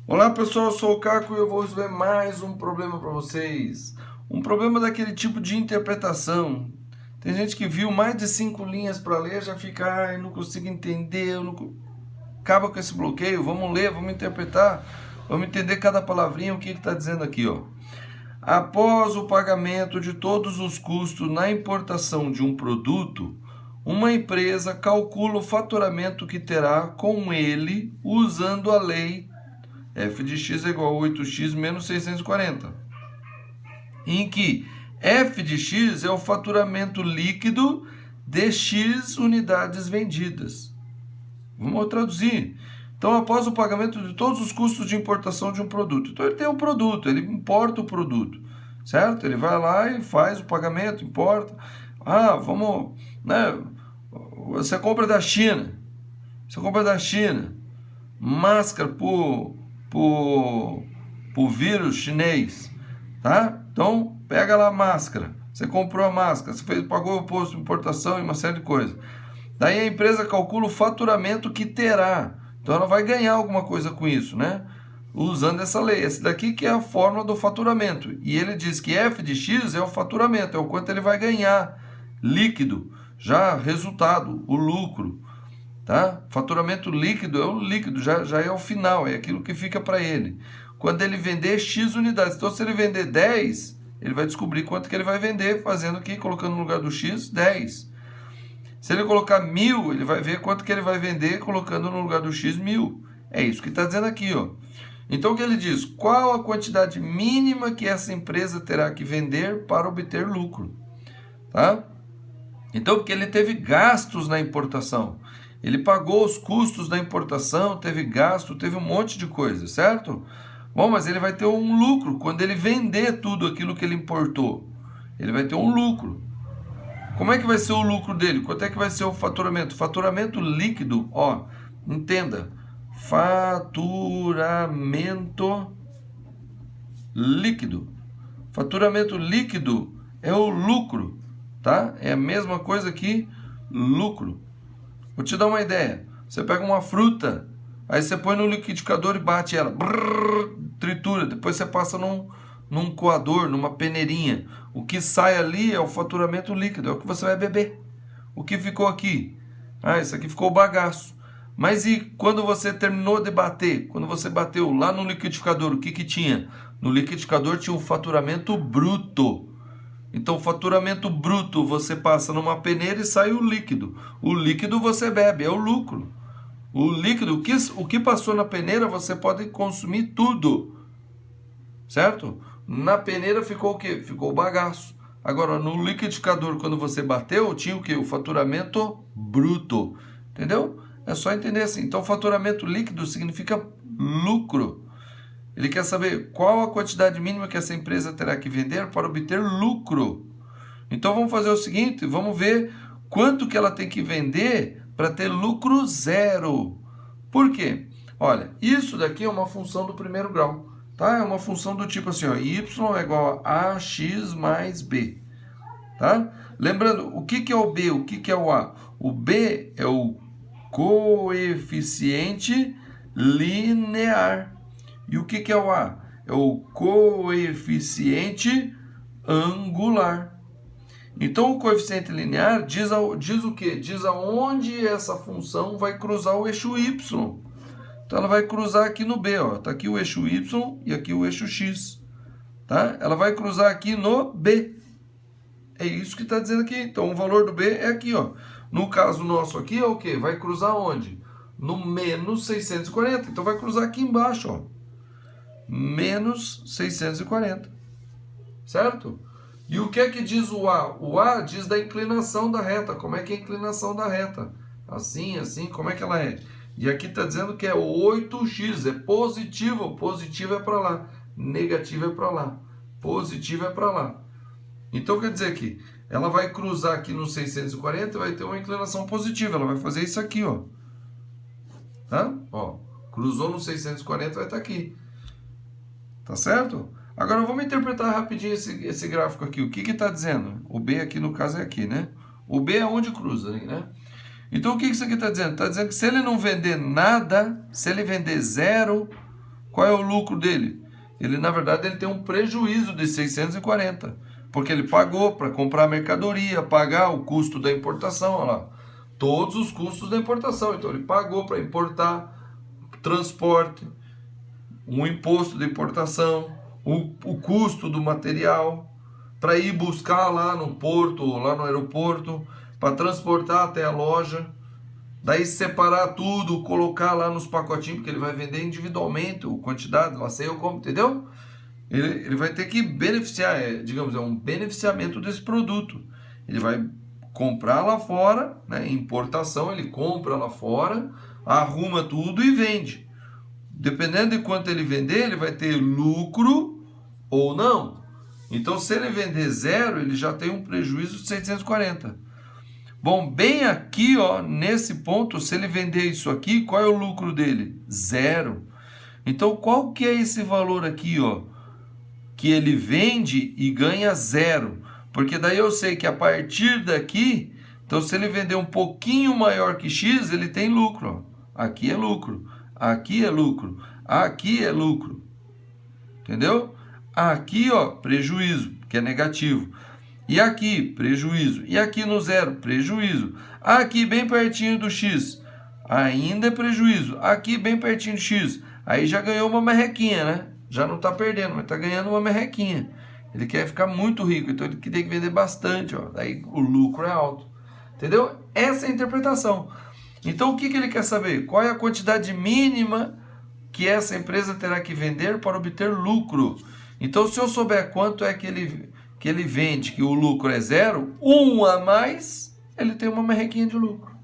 Olá pessoal, eu sou o Caco e eu vou resolver mais um problema para vocês. Um problema daquele tipo de interpretação. Tem gente que viu mais de 5 linhas para ler, já fica, ai, não consigo entender, acaba com esse bloqueio. Vamos ler, vamos interpretar, vamos entender cada palavrinha, o que está dizendo aqui, ó. Após o pagamento de todos os custos na importação de um produto, uma empresa calcula o faturamento que terá com ele usando a lei f de x é igual a 8x menos 640, em que f de x é o faturamento líquido de x unidades vendidas. Vamos traduzir. Então, após o pagamento de todos os custos de importação de um produto. Então, ele tem um produto, ele importa o produto, certo? Ele vai lá e faz o pagamento, importa. Vamos, né? Você compra da China. Máscara pro vírus chinês, tá? Então, pega lá a máscara. Você comprou a máscara, pagou o imposto de importação e uma série de coisas. Daí a empresa calcula o faturamento que terá. Então ela vai ganhar alguma coisa com isso, né? Usando essa lei. Essa daqui que é a fórmula do faturamento. E ele diz que f de x é o faturamento, é o quanto ele vai ganhar líquido, já resultado, o lucro. Tá? Faturamento líquido é o líquido, já é o final, é aquilo que fica para ele. Quando ele vender X unidades. Então, se ele vender 10, ele vai descobrir quanto que ele vai vender, fazendo aqui, colocando no lugar do X, 10. Se ele colocar 1.000, ele vai ver quanto que ele vai vender, colocando no lugar do X, 1.000. É isso que está dizendo aqui, ó. Então, o que ele diz? Qual a quantidade mínima que essa empresa terá que vender para obter lucro? Tá? Então, porque ele teve gastos na importação. Ele pagou os custos da importação, teve gasto, teve um monte de coisa, certo? Bom, mas ele vai ter um lucro quando ele vender tudo aquilo que ele importou. Ele vai ter um lucro. Como é que vai ser o lucro dele? Quanto é que vai ser o faturamento? Faturamento líquido, ó, entenda. Faturamento líquido. Faturamento líquido é o lucro, tá? É a mesma coisa que lucro. Vou te dar uma ideia. Você pega uma fruta, aí você põe no liquidificador e bate ela. Brrr, tritura. Depois você passa num coador, numa peneirinha. O que sai ali é o faturamento líquido, é o que você vai beber. O que ficou aqui? Isso aqui ficou bagaço. Mas e quando você terminou de bater? Quando você bateu lá no liquidificador, o que tinha? No liquidificador tinha um faturamento bruto. Então, faturamento bruto você passa numa peneira e sai o líquido. O líquido você bebe, é o lucro. O líquido, o que passou na peneira, você pode consumir tudo. Certo? Na peneira ficou o quê? Ficou o bagaço. Agora, no liquidificador, quando você bateu, tinha o quê? O faturamento bruto. Entendeu? É só entender assim. Então, faturamento líquido significa lucro. Ele quer saber qual a quantidade mínima que essa empresa terá que vender para obter lucro. Então vamos fazer o seguinte, vamos ver quanto que ela tem que vender para ter lucro zero. Por quê? Olha, isso daqui é uma função do primeiro grau, tá? É uma função do tipo assim, ó, y é igual a ax mais b, tá? Lembrando, o que é o b, o que é o a? O b é o coeficiente linear. E o que é o A? É o coeficiente angular. Então, o coeficiente linear diz o quê? Diz aonde essa função vai cruzar o eixo Y. Então, ela vai cruzar aqui no B. Está aqui o eixo Y e aqui o eixo X. Tá? Ela vai cruzar aqui no B. É isso que está dizendo aqui. Então, o valor do B é aqui. Ó. No caso nosso aqui é o quê? Vai cruzar onde? No menos 640. Então, vai cruzar aqui embaixo, ó. Menos 640, certo? E o que é que diz o A? O A diz da inclinação da reta. Como é que é a inclinação da reta? Assim, como é que ela é? E aqui está dizendo que é 8x, é positivo. Positivo é para lá, negativo é para lá, positivo é para lá. Então quer dizer que ela vai cruzar aqui no 640 e vai ter uma inclinação positiva. Ela vai fazer isso aqui, ó. Tá? Ó, cruzou no 640, vai estar aqui. Tá certo? Agora vamos interpretar rapidinho esse gráfico aqui. O que está dizendo? O B aqui no caso é aqui, né? O B é onde cruza, né? Então o que isso aqui está dizendo? Está dizendo que se ele não vender nada, se ele vender zero, Qual é o lucro dele? Ele, na verdade, ele tem um prejuízo de 640, porque ele pagou para comprar mercadoria, pagar o custo da importação, olha lá, todos os custos da importação. Então, ele pagou para importar, transporte, um imposto de importação, o custo do material, para ir buscar lá no porto, lá no aeroporto, para transportar até a loja, daí separar tudo, colocar lá nos pacotinhos, porque ele vai vender individualmente, a quantidade, lá sei eu como, entendeu? Ele vai ter que beneficiar, digamos, é um beneficiamento desse produto. Ele vai comprar lá fora, né, importação, ele compra lá fora, arruma tudo e vende. Dependendo de quanto ele vender, ele vai ter lucro ou não. Então, se ele vender zero, ele já tem um prejuízo de 640. Bom, bem aqui, ó, nesse ponto, se ele vender isso aqui, qual é o lucro dele? Zero. Então, qual que é esse valor aqui, ó, que ele vende e ganha zero? Porque daí eu sei que a partir daqui, então se ele vender um pouquinho maior que X, ele tem lucro, ó. Aqui é lucro, aqui é lucro, aqui é lucro. Entendeu? Aqui, ó, prejuízo, que é negativo. E aqui, prejuízo. E aqui no zero, prejuízo. Aqui, bem pertinho do X, ainda é prejuízo. Aqui, bem pertinho do X, aí já ganhou uma merrequinha, né? Já não está perdendo, mas está ganhando uma merrequinha. Ele quer ficar muito rico, então ele tem que vender bastante, ó. Daí o lucro é alto. Entendeu? Essa é a interpretação. Então, o que ele quer saber? Qual é a quantidade mínima que essa empresa terá que vender para obter lucro? Então, se eu souber quanto é que ele vende, que o lucro é zero, um a mais, ele tem uma merrequinha de lucro.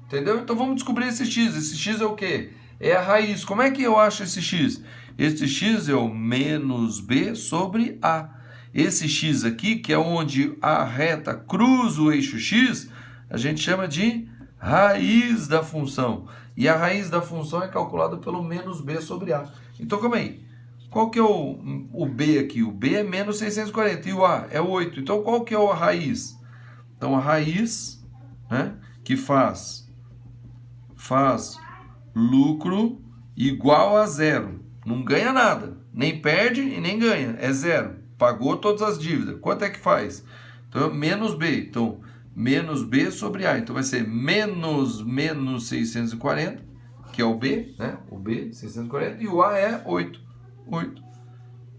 Entendeu? Então, vamos descobrir esse X. Esse X é o quê? É a raiz. Como é que eu acho esse X? Esse X é o menos B sobre A. Esse X aqui, que é onde a reta cruza o eixo X, a gente chama de raiz da função. E a raiz da função é calculada pelo menos B sobre A. Então, calma aí. Qual que é o B aqui? O B é menos 640 e o A é 8. Então, qual que é a raiz? Então, a raiz, né, que faz lucro igual a zero. Não ganha nada. Nem perde e nem ganha. É zero. Pagou todas as dívidas. Quanto é que faz? Então, menos B. Então, menos B sobre A. Então, vai ser menos 640, que é o B, né? O B, 640. E o A é 8. 8.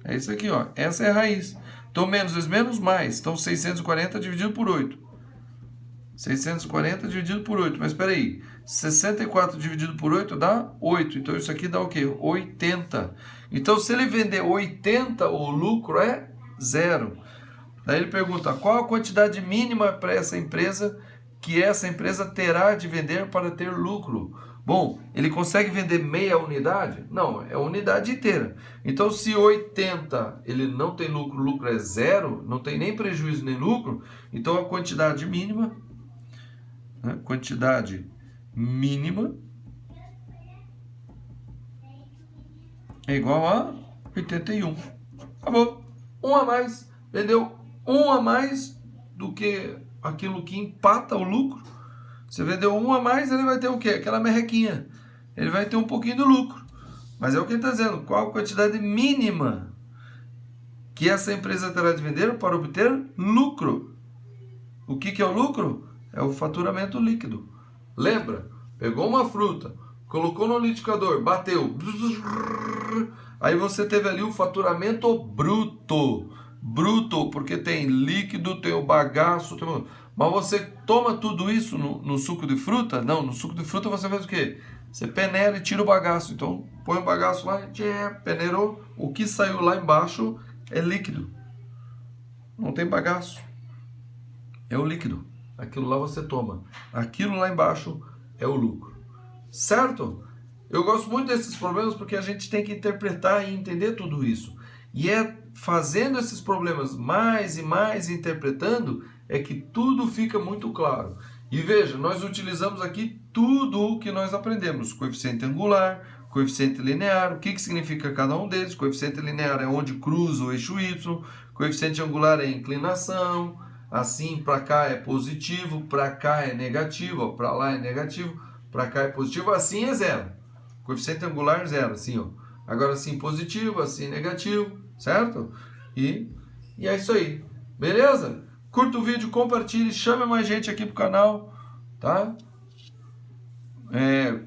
É isso aqui, ó. Essa é a raiz. Então, menos vezes menos, mais. Então, 640 dividido por 8. 640 dividido por 8. Mas, espera aí. 64 dividido por 8 dá 8. Então, isso aqui dá o quê? 80. Então, se ele vender 80, o lucro é zero. Daí ele pergunta, qual a quantidade mínima para essa empresa que essa empresa terá de vender para ter lucro? Bom, ele consegue vender meia unidade? Não, é a unidade inteira. Então, se 80 ele não tem lucro, o lucro é zero, não tem nem prejuízo nem lucro, então a quantidade mínima, né, é igual a 81. Acabou. Um a mais. Vendeu um a mais do que aquilo que empata o lucro. Você vendeu um a mais, ele vai ter o quê? Aquela merrequinha. Ele vai ter um pouquinho do lucro. Mas é o que ele está dizendo. Qual a quantidade mínima que essa empresa terá de vender para obter lucro? O que é o lucro? É o faturamento líquido. Lembra? Pegou uma fruta, colocou no liquidificador, bateu. Aí você teve ali o faturamento bruto. Bruto, porque tem líquido, tem o bagaço, mas você toma tudo isso no suco de fruta? Não, no suco de fruta você faz o quê? Você peneira e tira o bagaço. Então, põe o bagaço lá, peneirou. O que saiu lá embaixo é líquido. Não tem bagaço. É o líquido. Aquilo lá você toma. Aquilo lá embaixo é o lucro. Certo? Eu gosto muito desses problemas porque a gente tem que interpretar e entender tudo isso. E é fazendo esses problemas mais e mais interpretando é que tudo fica muito claro. E veja, nós utilizamos aqui tudo o que nós aprendemos. Coeficiente angular, coeficiente linear, o que significa cada um deles. Coeficiente linear é onde cruza o eixo Y, coeficiente angular é a inclinação, assim para cá é positivo, para cá é negativo, para lá é negativo, para cá é positivo, assim é zero. Coeficiente angular zero, assim, ó. Agora assim positivo, assim negativo, certo? E é isso aí, beleza? Curta o vídeo, compartilhe, chame mais gente aqui pro canal, tá?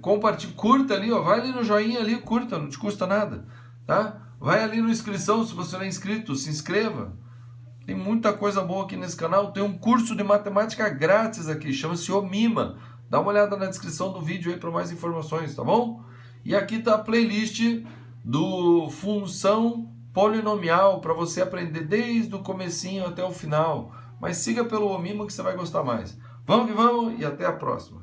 Compartilhe, curta ali, ó, vai ali no joinha ali, curta, não te custa nada, tá? Vai ali no inscrição, se você não é inscrito, se inscreva. Tem muita coisa boa aqui nesse canal, tem um curso de matemática grátis aqui, chama-se Omima. Dá uma olhada na descrição do vídeo aí para mais informações, tá bom? E aqui tá a playlist do função polinomial para você aprender desde o comecinho até o final. Mas siga pelo Omima que você vai gostar mais. Vamos que vamos e até a próxima.